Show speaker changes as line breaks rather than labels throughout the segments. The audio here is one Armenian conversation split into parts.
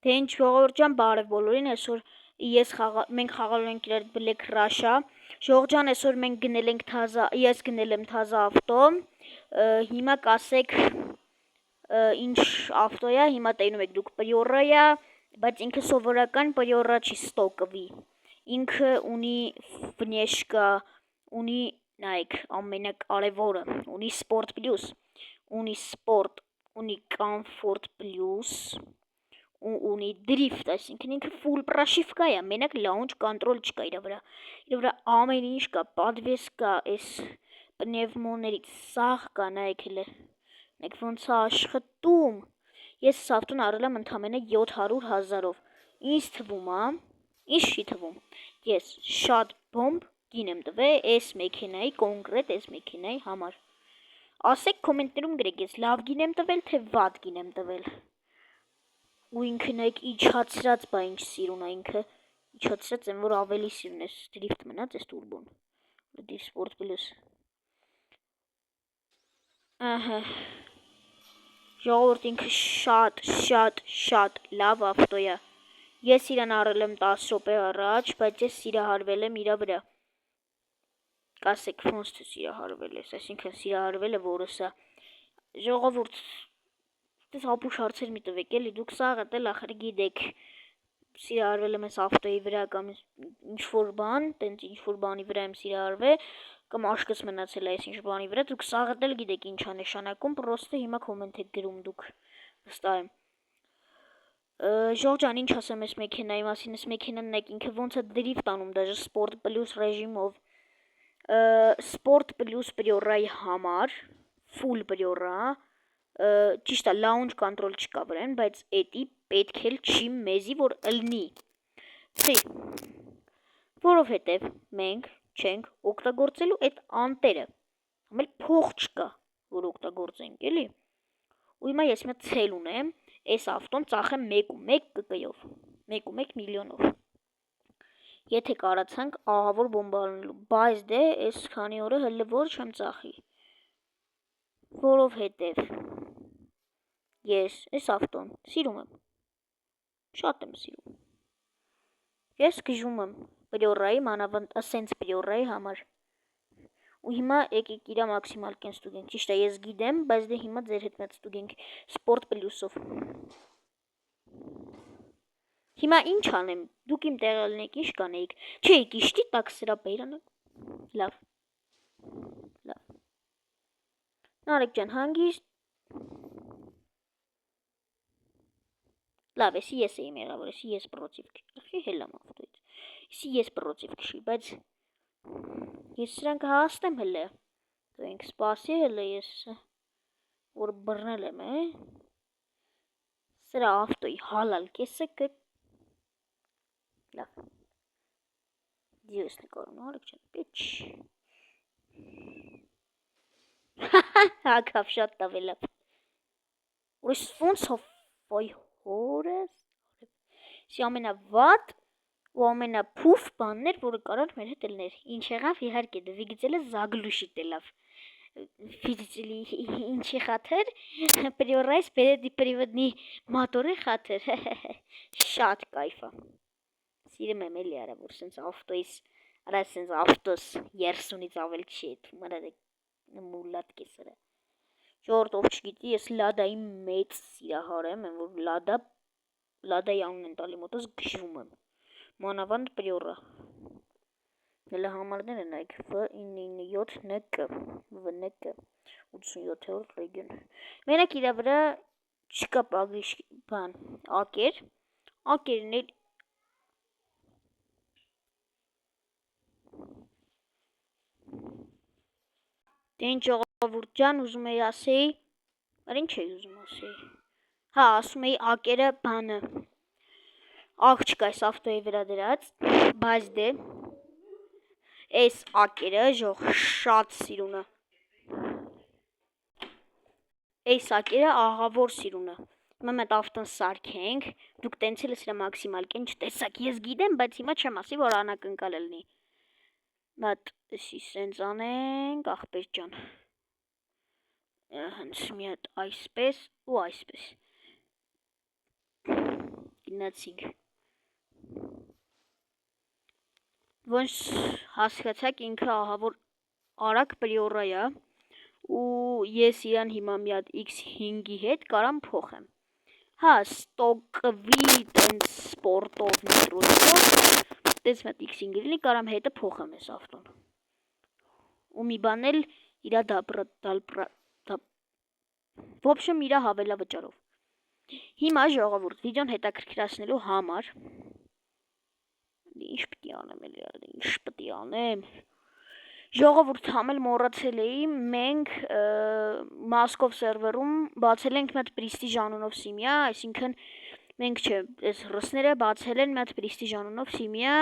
Թե ինչ ժողովուրդ ջան, բարև բոլորին, այսօր մենք խաղալու ենք իրար Black Russia։ Ժողովուրդ ջան, այսօր մենք գնել ենք ես գնել եմ թազա ավտո։ Հիմա կասեք ինչ ավտո է, հիմա տենում եք դուք Priora է, բայց ինքը սովորական Priora չի, ստոկվի։ Ինքը ունի վնեշկա, ունի նայեք ամենակարևորը, ունի Sport Plus, ունի Sport, ունի Comfort Plus, ունի Drift, այսինքն ինքը full պրաշիվկա է, մենակ launch control չկա իր վրա ամեն ինչ կա, պատվես կա, այս պնևմոներից սաղ կա, նայեք հələ, նայեք ոնց է աշխատում, ես այս ավտոն առել եմ ընդամենը 700,000-ով, ինձ թվում է, ինձ չի թվում, ես շատ բոմբ գին եմ տվել այս մեքենայի, կոնկրետ այս մեքենայի համար, ասեք կոմենտներում գրեք, ես լավ գին եմ տվել, թե վատ գին եմ տվել, ու ինքը նայք իջացրած բա ինչ սիրուն է ինքը, իջացրած եմ, որ ավելի սիրուն է, Drift մնաց ես տուրբոն, Drift Sport Plus, ահա, ժողովուրդ ինքը շատ լավ ավտո է, ես իրան առել եմ 10 րոպե առաջ, բայց ես սիրահարվել եմ իրա վրա, կասեք ոնց թե սիրահարվել ես, այսինքն սիրահարվել է որս է, ժողովուրդ, դες ապուշ հարցեր մի տվեք էլի, դուք սաղ էլ ախր գիտեք, սիրահարվել եմ ես ավտոյի վրա կամ ինչ-որ բան, տենց ինչ-որ բանի վրա եմ սիրահարվել, կամ աշկս մնացել է այս ինչ բանի վրա, դուք սաղ էլ գիտեք ինչ է նշանակում, պրոստը հիմա կոմենտ եք գրում դուք, վստահ եմ։ Ժողովուրդ ջան, ինչ ասեմ այս մեքենայի մասին, այս մեքենան նայեք ինքը ոնց է դրիֆտ անում, դաժե Sport Plus ռեժիմով, Sport Plus Priora-ի համար, full Priora, ճիշտ է, launch control չկա վրան, բայց էդի պետք էլ չի մեզի, որ ըլնի, չի, որովհետև մենք չենք օգտագործելու այդ անտերը, համել փող չկա, որ օգտագործենք, էլի, ու հիմա ես մի ցել ունեմ, այս ավտոն ծախեմ 1.1 կկյով, 1.1 միլիոնով, եթե կարացանք ահավոր բոմբա անելու, բայց դե այս քանի օրը հլը որ չեմ ծախի, որովհետև ես այս ավտոն սիրում եմ, շատ եմ սիրում, ես գժում եմ Priora-ի, մանավանդ ասենց Priora-ի համար, ու հիմա եկեք իրա մաքսիմալ կեն ստուգենք, ճիշտ է ես գիտեմ, բայց դե հիմա ձեր հետ մեծ ստուգենք Sport Plus-ով, հիմա ինչ անեմ, դուք իմ տեղը լինեք, ինչ կանեիք, չէ, կիշտի տակ սրա բերանակ, լավ, նարեկ ջան, հանգիստ, լավ, եսի ես էի մեղավոր, եսի ես պրոցիվ կշի, հելամ ավտոյից, եսի ես պրոցիվ կշի, բայց ես սրանք հաստեմ հլը, դուենք սպասի հլը ես, որ բրնել եմ, սրա ավտոյի հալալ կեսը կը, լավ, դիոս նկարում, նարեկ ջան, պեչ, հակավ շատ տավելապ, ուրիշ ոնց հովայ հորս, սի ամենավատ ու ամենապուվ բաններ, որը կարար մեր հետ ելներ, ինչ եղավ, իհարկե դվիգիցելը զագլուշի տելավ, видите ինչի խաթր, Priora-ի սպերեդի պրիվդնի մատորի խաթր, շատ կայֆա, սիրում եմ էլի արա, որ սենց ավտոյիս, արա սենց ավտոս երսունից ավել չի էտ, մարարեք, մուլատ կեսերը, ժորդ ով չգիտի, ես լադայի մեծ սիրահարեմ եմ, որ լադայի անուն են տալի մոտոս գժվում եմ, մանավանդ Priora, նելը համարներ են այք, V997NK, VNK, 87-րդ ռեգիոն, մենակ իրա վրա չկա պագրիշ բան, ակերն էլ, դե ինչ ժողովուրդ ջան, ուզում էի ասեի, որ ինչ էի ուզում ասեի, հա, ասում էի ակերը բանը, ակ չկա այս ավտոյի վրա դրած, բայց դե, այս ակերը ժող շատ սիրունը, այս ակերը աղավոր սիրունը, մեմետ ավտոն սարքենք, դուք տենց էլ սրա մաքսիմալ կեն չտեսակ, ես գիտեմ, բայց հիմա չեմ ասի, որ անակնկալ ելնի, մատ էսի սենց անենք, աղպեր ջան, հենց մի հատ այսպես ու այսպես, գնացինք։ Ոնց հասկացաք, ինքը ահավոր արագ պրիորա է ու ես իրան հիմա մի հատ X5-ի հետ կարամ փոխեմ։ Հա, ստոկվի տենց սպորտով նիտրոսով տենց մի հատ X5 լինի, կարամ հետը փոխեմ այս ավտոն։ Ու մի բան էլ իրա В общем, իրա հավելավճարով։ Հիմա ժողովուրդ վիդեոն հետաքրքրացնելու համար ինչ պիտի անեմ։ Ժողովուրդ համել մոռացել էի, մենք Մոսկով սերվերում բացել ենք մի հատ Prestige անունով սիմիա, այսինքն մենք չէ, այս ռուսները բացել են մի հատ Prestige անունով սիմիա,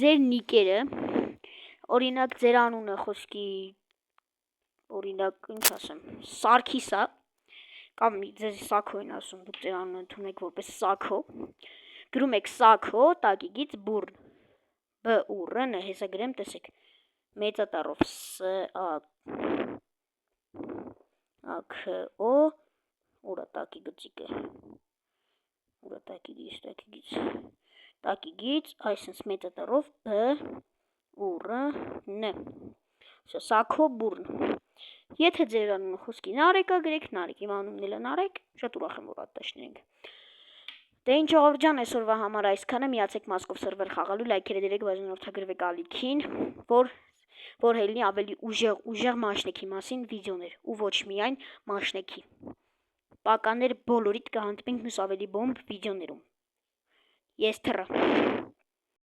ձեր նիկերը, օրինակ ձեր անունը խոսքի, օրինակ ինչ ասեմ, Սարգիսա, կամ ձեզ Սաքո են ասում, դուք ձեր անունը ընդունեք որպես Սաքո, գրում եք Սաքո, տակիգից բուրն, B-U-R-N, հեսա գրեմ, տեսեք, մեծատառով S-A-K-O, ուրա տակի գծիկը, ուրա տակիգից, այսինքն մեծատառով B-U-R-N, Սաքո բուրն, եթե ձեր անունը խոսքի Նարեկա գրեք, Նարեկ, իմ անունն էլ է Նարեկ, շատ ուրախ եմ, որ ատաշնենք։ Դե ինչ ժողովուրդ, այսօրվա համար այսքանը, միացեք Մոսկով սերվեր խաղալու, լայքերը դրեք, բաժանորդագրվեք ալիքին, որ հելնի ավելի ուժեղ մաշնեքի մասին վիդեոներ, ու ոչ միայն մաշնեքի։ Պականներ բոլորիդ կհանդիպենք մյուս ավելի բոմբ վիդեոներում։ Ես թռա։